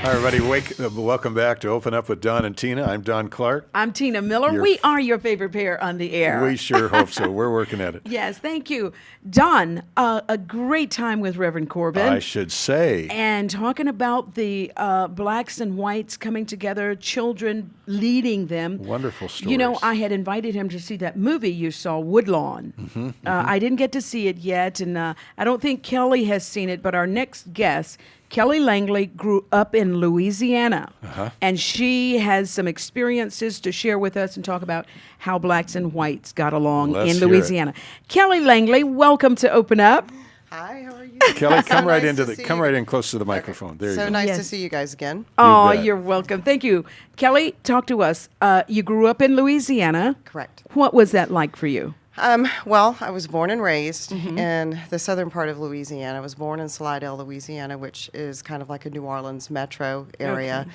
Hi, everybody. Welcome back to Open Up with Don and Tina. I'm Don Clark. I'm Tina Miller. We are your favorite pair on the air. We sure hope so. We're working at it. Yes, thank you. Don, a great time with Reverend Corbin. I should say. And talking about the blacks and whites coming together, children leading them. Wonderful stories. You know, I had invited him to see that movie you saw, Woodlawn. I didn't get to see it yet, and I don't think Kelly has seen it, but our next guest, Kelly Langley, grew up in Louisiana, and she has some experiences to share with us and talk about how blacks and whites got along in Louisiana. Kelly Langley, welcome to Open Up. Hi, how are you? Kelly, come right in close to the microphone. There you go. So nice to see you guys again. Oh, you're welcome. Thank you. Kelly, talk to us. You grew up in Louisiana. Correct. What was that like for you? Well, I was born and raised in the southern part of Louisiana. I was born in Slidell, Louisiana, which is kind of like a New Orleans metro area. Okay.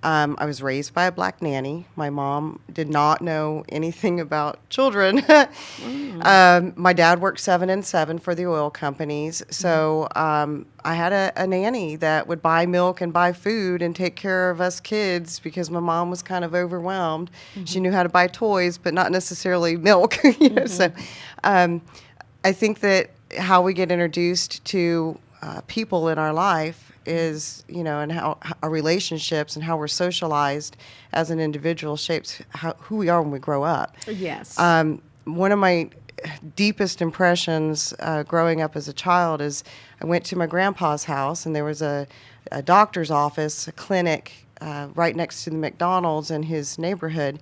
I was raised by a black nanny. My mom did not know anything about children. My dad worked 7 and 7 for the oil companies. So I had a nanny that would buy milk and buy food and take care of us kids because my mom was kind of overwhelmed. She knew how to buy toys, but not necessarily milk. So I think that how we get introduced to people in our life is, and how our relationships and how we're socialized as an individual shapes who we are when we grow up. Yes. One of my deepest impressions growing up as a child is I went to my grandpa's house, and there was a doctor's office, a clinic right next to the McDonald's in his neighborhood,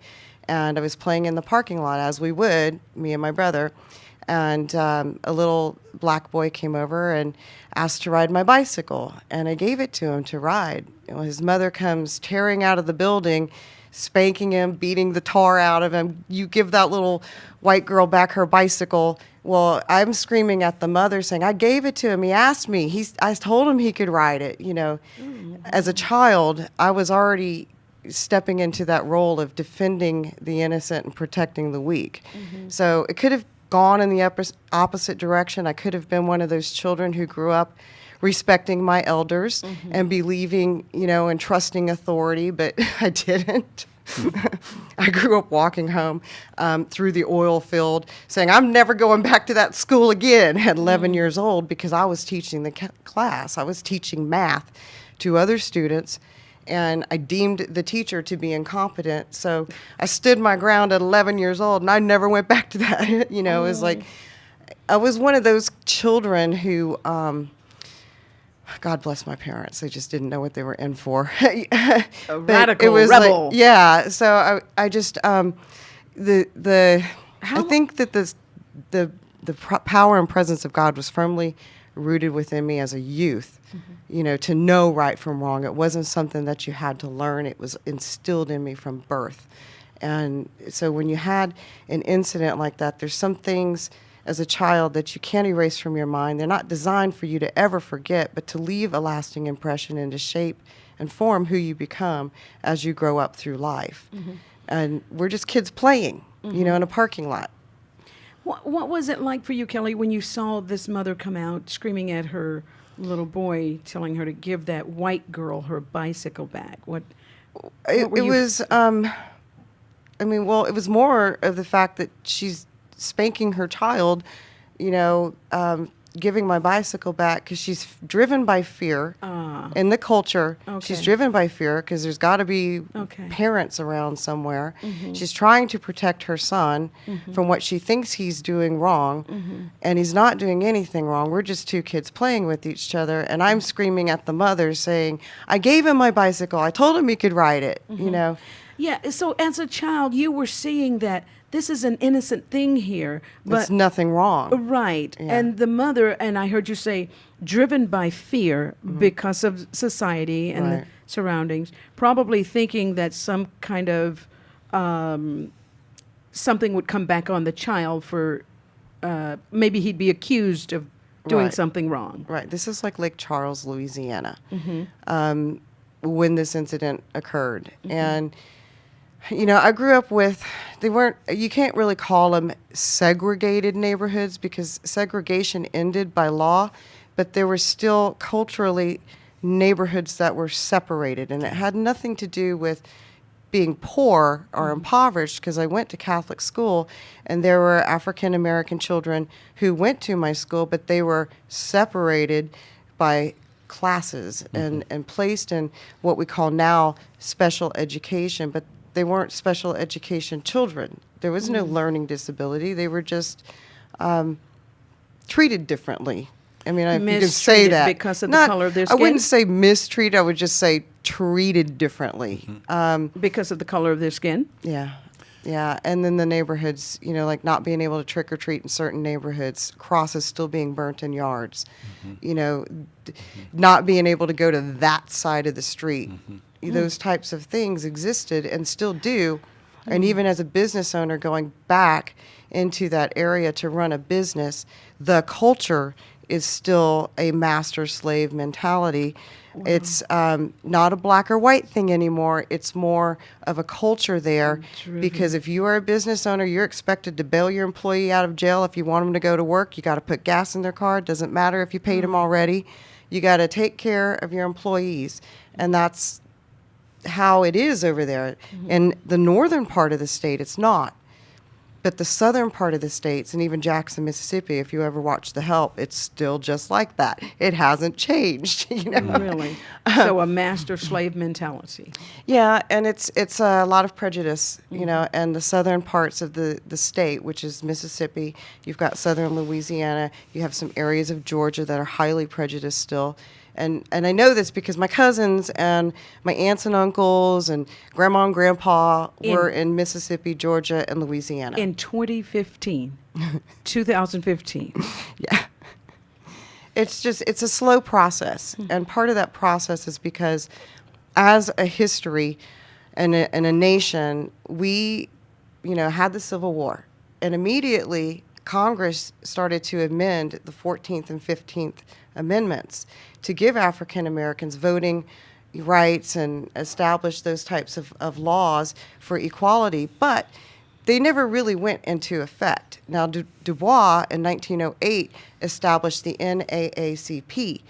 and I was playing in the parking lot, as we would, me and my brother. And a little black boy came over and asked to ride my bicycle, and I gave it to him to ride. His mother comes tearing out of the building, spanking him, beating the tar out of him. You give that little white girl back her bicycle. Well, I'm screaming at the mother saying, I gave it to him. He asked me. I told him he could ride it. As a child, I was already stepping into that role of defending the innocent and protecting the weak. So it could have gone in the opposite direction. I could have been one of those children who grew up respecting my elders and believing, and trusting authority, but I didn't. I grew up walking home through the oil field saying, I'm never going back to that school again at 11 years old because I was teaching the class. I was teaching math to other students, and I deemed the teacher to be incompetent. So I stood my ground at 11 years old, and I never went back to that. It was like, I was one of those children who, God bless my parents, they just didn't know what they were in for. A radical rebel. So I just, I think that the power and presence of God was firmly rooted within me as a youth, to know right from wrong. It wasn't something that you had to learn. It was instilled in me from birth. And so when you had an incident like that, there's some things as a child that you can't erase from your mind. They're not designed for you to ever forget, but to leave a lasting impression and to shape and form who you become as you grow up through life. And we're just kids playing, in a parking lot. What was it like for you, Kelly, when you saw this mother come out screaming at her little boy, telling her to give that white girl her bicycle back? It was more of the fact that she's spanking her child, giving my bicycle back because she's driven by fear in the culture. She's driven by fear because there's got to be parents around somewhere. She's trying to protect her son from what she thinks he's doing wrong, and he's not doing anything wrong. We're just two kids playing with each other, and I'm screaming at the mother saying, I gave him my bicycle. I told him he could ride it, Yeah, so as a child, you were seeing that this is an innocent thing here. But there's nothing wrong. Right. Yeah. And the mother, and I heard you say, driven by fear because of society and the surroundings, probably thinking that some kind of something would come back on the child for maybe he'd be accused of doing something wrong. Right. This is like Lake Charles, Louisiana, when this incident occurred. And I grew up with, you can't really call them segregated neighborhoods because segregation ended by law, but there were still culturally neighborhoods that were separated, and it had nothing to do with being poor or impoverished, because I went to Catholic school and there were African American children who went to my school, but they were separated by classes and placed in what we call now special education, but they weren't special education children. There was no learning disability. They were just treated differently. I mean, you can say that. Because of the color of their skin? I wouldn't say mistreated. I would just say treated differently. Because of the color of their skin? Yeah. Yeah. And then the neighborhoods, like not being able to trick or treat in certain neighborhoods, crosses still being burnt in yards, not being able to go to that side of the street. Those types of things existed and still do. And even as a business owner going back into that area to run a business, the culture is still a master-slave mentality. Wow. It's not a black or white thing anymore. It's more of a culture there, because if you are a business owner, you're expected to bail your employee out of jail. If you want them to go to work, you got to put gas in their car. It doesn't matter if you paid them already. You got to take care of your employees, and that's how it is over there. In the northern part of the state, it's not. But the southern part of the states, and even Jackson, Mississippi, if you ever watch The Help, it's still just like that. It hasn't changed. Really? So a master-slave mentality. Yeah, and it's a lot of prejudice, and the southern parts of the state, which is Mississippi, you've got southern Louisiana, you have some areas of Georgia that are highly prejudiced still. And I know this because my cousins and my aunts and uncles and grandma and grandpa were in Mississippi, Georgia, and Louisiana. In 2015. 2015. Yeah. It's a slow process. And part of that process is because as a history and a nation, we, had the Civil War. And immediately Congress started to amend the 14th and 15th Amendments to give African Americans voting rights and establish those types of laws for equality, but they never really went into effect. Now, Du Bois in 1908 established the NAACP,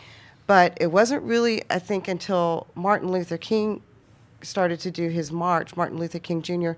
but it wasn't really, I think, until Martin Luther King started to do his march, Martin Luther King Jr.,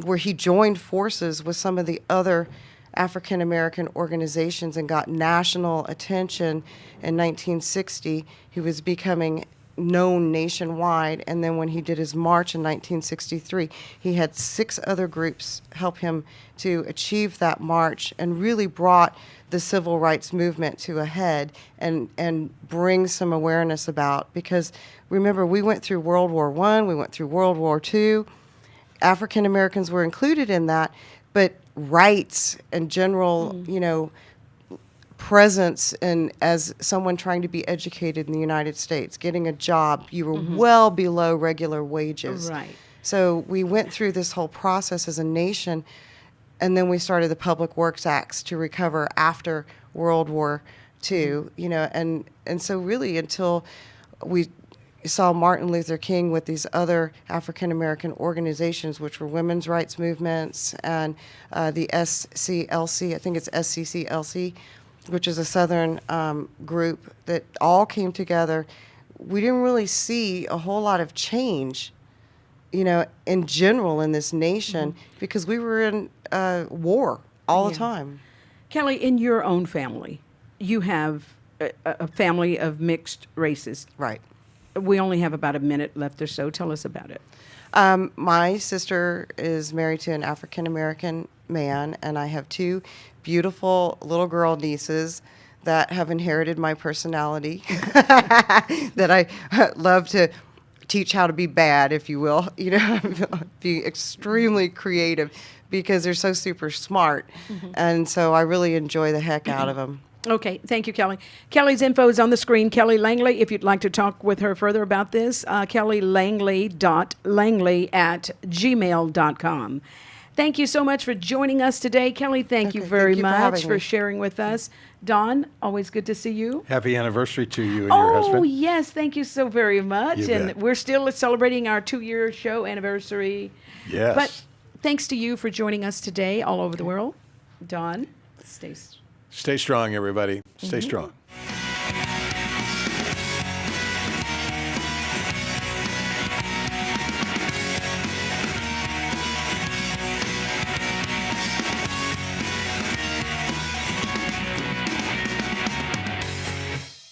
where he joined forces with some of the other African American organizations and got national attention in 1960. He was becoming known nationwide, and then when he did his march in 1963, he had 6 other groups help him to achieve that march and really brought the civil rights movement to a head and bring some awareness about. Because remember, we went through World War I, we went through World War II. African Americans were included in that, but rights and general, presence and as someone trying to be educated in the United States, getting a job, you were well below regular wages. Right. So we went through this whole process as a nation, and then we started the Public Works Acts to recover after World War II, and so really until we saw Martin Luther King with these other African American organizations, which were women's rights movements, and the SCLC, I think it's SCCLC, which is a Southern group that all came together. We didn't really see a whole lot of change, in general in this nation, because we were in war all the time. Kelly, in your own family, you have a family of mixed races. Right. We only have about a minute left or so. Tell us about it. My sister is married to an African American man, and I have 2 beautiful little girl nieces that have inherited my personality that I love to teach how to be bad, if you will, be extremely creative because they're so super smart. And so I really enjoy the heck out of them. Okay, thank you, Kelly. Kelly's info is on the screen. Kelly Langley, if you'd like to talk with her further about this, kellylangley.langley@gmail.com. Thank you so much for joining us today. Kelly, thank you very much for sharing with us. Dawn, always good to see you. Happy anniversary to you and your husband. Oh, yes, thank you so very much. You and bet. We're still celebrating our 2-year show anniversary. Yes. But thanks to you for joining us today all over the world. Dawn, stay Stay strong, everybody. Stay strong.